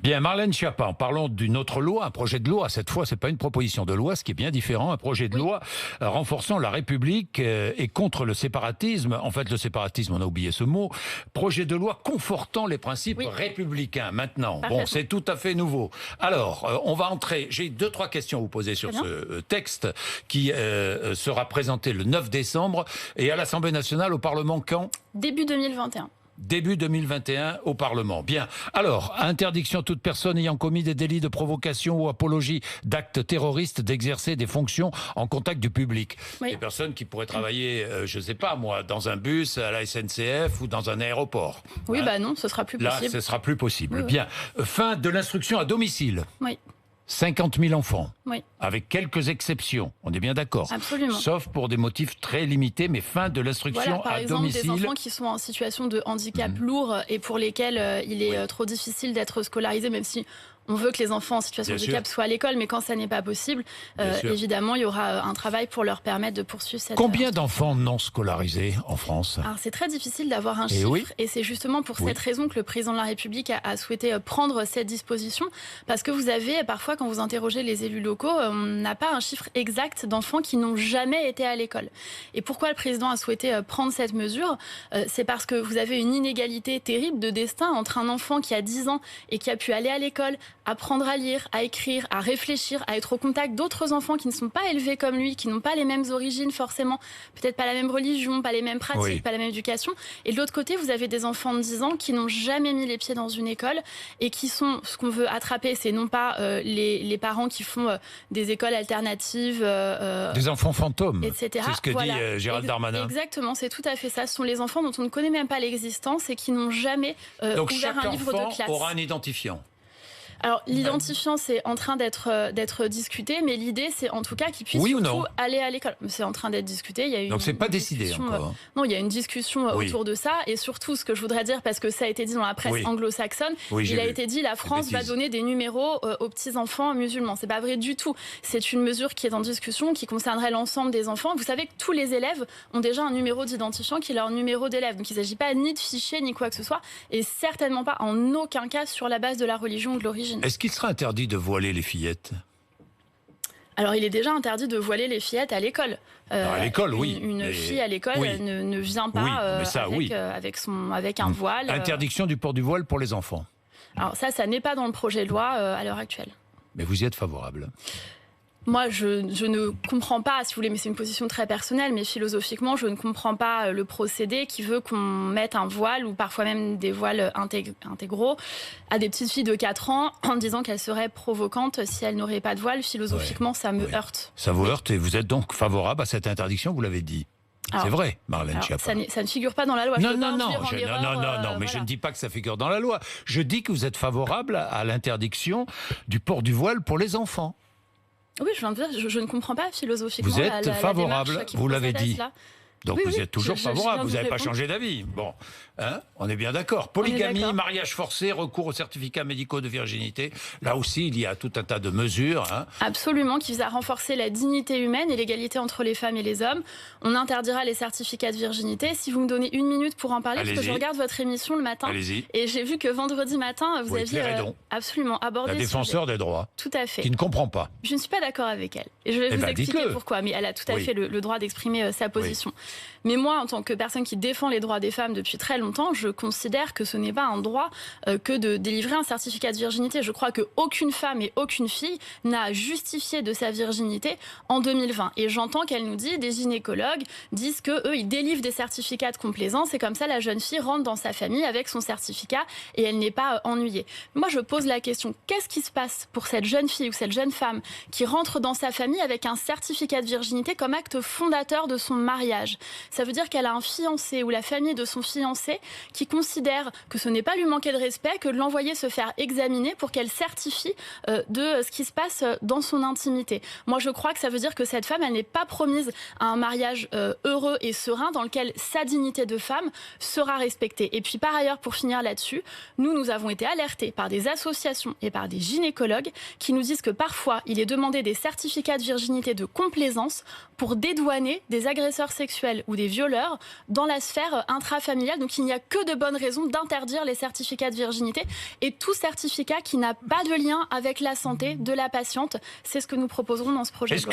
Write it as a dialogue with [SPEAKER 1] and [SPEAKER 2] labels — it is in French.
[SPEAKER 1] Bien, Marlène Schiappa, parlons d'une autre loi, un projet de loi. Cette fois, c'est pas une proposition de loi, ce qui est bien différent. Un projet de loi renforçant la République et contre le séparatisme. En fait, le séparatisme, on a oublié ce mot. Projet de loi confortant les principes républicains. Maintenant, bon, c'est tout à fait nouveau. Alors, on va entrer. J'ai 2-3 questions à vous poser sur ce texte qui sera présenté le 9 décembre et à l'Assemblée nationale, au Parlement quand ?
[SPEAKER 2] Début 2021.
[SPEAKER 1] Début 2021 au Parlement. Bien. Alors, interdiction toute personne ayant commis des délits de provocation ou apologie d'actes terroristes d'exercer des fonctions en contact du public. Des personnes qui pourraient travailler, je ne sais pas moi, dans un bus, à la SNCF ou dans un aéroport.
[SPEAKER 2] Oui, bah non, ce sera plus possible.
[SPEAKER 1] Là, ce sera plus possible. Bien. Fin de l'instruction à domicile. 50 000 enfants, avec quelques exceptions, on est bien d'accord.
[SPEAKER 2] Absolument.
[SPEAKER 1] Sauf pour des motifs très limités, mais fin de l'instruction à domicile.
[SPEAKER 2] Par exemple, des enfants qui sont en situation de handicap lourd et pour lesquels il est trop difficile d'être scolarisés, même si on veut que les enfants en situation de handicap soient à l'école, mais quand ça n'est pas possible, évidemment, il y aura un travail pour leur permettre de poursuivre cette...
[SPEAKER 1] Combien d'enfants non scolarisés en France ?
[SPEAKER 2] Alors, c'est très difficile d'avoir un chiffre, et c'est justement pour cette raison que le président de la République a souhaité prendre cette disposition, parce que vous avez, parfois, quand vous interrogez les élus locaux, on n'a pas un chiffre exact d'enfants qui n'ont jamais été à l'école. Et pourquoi le président a souhaité prendre cette mesure ? C'est parce que vous avez une inégalité terrible de destin entre un enfant qui a 10 ans et qui a pu aller à l'école, apprendre à lire, à écrire, à réfléchir, à être au contact d'autres enfants qui ne sont pas élevés comme lui, qui n'ont pas les mêmes origines forcément, peut-être pas la même religion, pas les mêmes pratiques, pas la même éducation. Et de l'autre côté, vous avez des enfants de 10 ans qui n'ont jamais mis les pieds dans une école et qui sont, ce qu'on veut attraper, c'est non pas les parents qui font des écoles alternatives...
[SPEAKER 1] des enfants fantômes,
[SPEAKER 2] etc.
[SPEAKER 1] C'est ce que dit Gérald Darmanin.
[SPEAKER 2] Exactement, c'est tout à fait ça. Ce sont les enfants dont on ne connaît même pas l'existence et qui n'ont jamais ouvert un livre de classe.
[SPEAKER 1] Donc chaque enfant aura un identifiant.
[SPEAKER 2] Alors, l'identifiant, c'est en train d'être discuté, mais l'idée, c'est en tout cas qu'il puisse aller à l'école. C'est en train d'être discuté. Il y a
[SPEAKER 1] Donc, c'est pas décidé encore.
[SPEAKER 2] Non, il y a une discussion autour de ça. Et surtout, ce que je voudrais dire, parce que ça a été dit dans la presse anglo-saxonne, il a été dit la France va donner des numéros aux petits-enfants musulmans. C'est pas vrai du tout. C'est une mesure qui est en discussion, qui concernerait l'ensemble des enfants. Vous savez que tous les élèves ont déjà un numéro d'identifiant qui est leur numéro d'élève. Donc, il ne s'agit pas ni de fichier, ni quoi que ce soit. Et certainement pas, en aucun cas, sur la base de la religion ou de l'origine.
[SPEAKER 1] Est-ce qu'il sera interdit de voiler les fillettes ?
[SPEAKER 2] Alors, il est déjà interdit de voiler les fillettes à l'école.
[SPEAKER 1] À l'école,
[SPEAKER 2] Une fille à l'école ne vient pas avec un voile.
[SPEAKER 1] Interdiction du port du voile pour les enfants.
[SPEAKER 2] Alors ça n'est pas dans le projet de loi à l'heure actuelle.
[SPEAKER 1] Mais vous y êtes favorable ?
[SPEAKER 2] Moi, je ne comprends pas, si vous voulez, mais c'est une position très personnelle, mais philosophiquement, je ne comprends pas le procédé qui veut qu'on mette un voile, ou parfois même des voiles intégraux, à des petites filles de 4 ans, en disant qu'elles seraient provocantes si elles n'auraient pas de voile. Philosophiquement, ça me heurte.
[SPEAKER 1] Ça vous heurte, et vous êtes donc favorable à cette interdiction, vous l'avez dit. C'est vrai, Marlène Schiappa.
[SPEAKER 2] Ça ne figure pas dans la loi.
[SPEAKER 1] Non, mais je ne dis pas que ça figure dans la loi. Je dis que vous êtes favorable à l'interdiction du port du voile pour les enfants.
[SPEAKER 2] Oui, je viens de dire, je ne comprends pas philosophiquement.
[SPEAKER 1] Vous êtes favorable, vous l'avez dit. Donc vous êtes toujours favorable, vous n'avez pas changé d'avis. Bon, on est bien d'accord. Polygamie, mariage forcé, recours aux certificats médicaux de virginité. Là aussi, il y a tout un tas de mesures.
[SPEAKER 2] Absolument, qui visent à renforcer la dignité humaine et l'égalité entre les femmes et les hommes. On interdira les certificats de virginité. Si vous me donnez 1 minute pour en parler, parce que je regarde votre émission le matin. Et j'ai vu que vendredi matin, vous aviez absolument abordé...
[SPEAKER 1] La défenseur des droits.
[SPEAKER 2] Tout à fait.
[SPEAKER 1] Qui ne comprend pas.
[SPEAKER 2] Je ne suis pas d'accord avec elle. Et je vais vous expliquer pourquoi. Mais elle a tout à fait le droit d'exprimer sa position. Mais moi, en tant que personne qui défend les droits des femmes depuis très longtemps, je considère que ce n'est pas un droit que de délivrer un certificat de virginité. Je crois qu'aucune femme et aucune fille n'a justifié de sa virginité en 2020. Et j'entends qu'elle nous dit, des gynécologues disent qu'eux, ils délivrent des certificats de complaisance et comme ça, la jeune fille rentre dans sa famille avec son certificat et elle n'est pas ennuyée. Moi, je pose la question, qu'est-ce qui se passe pour cette jeune fille ou cette jeune femme qui rentre dans sa famille avec un certificat de virginité comme acte fondateur de son mariage ? Ça veut dire qu'elle a un fiancé ou la famille de son fiancé qui considère que ce n'est pas lui manquer de respect que de l'envoyer se faire examiner pour qu'elle certifie de ce qui se passe dans son intimité. Moi, je crois que ça veut dire que cette femme, elle n'est pas promise à un mariage heureux et serein dans lequel sa dignité de femme sera respectée. Et puis, par ailleurs, pour finir là-dessus, nous avons été alertés par des associations et par des gynécologues qui nous disent que parfois, il est demandé des certificats de virginité de complaisance pour dédouaner des agresseurs sexuels sexuels ou des violeurs dans la sphère intrafamiliale. Donc il n'y a que de bonnes raisons d'interdire les certificats de virginité et tout certificat qui n'a pas de lien avec la santé de la patiente. C'est ce que nous proposerons dans ce projet de loi.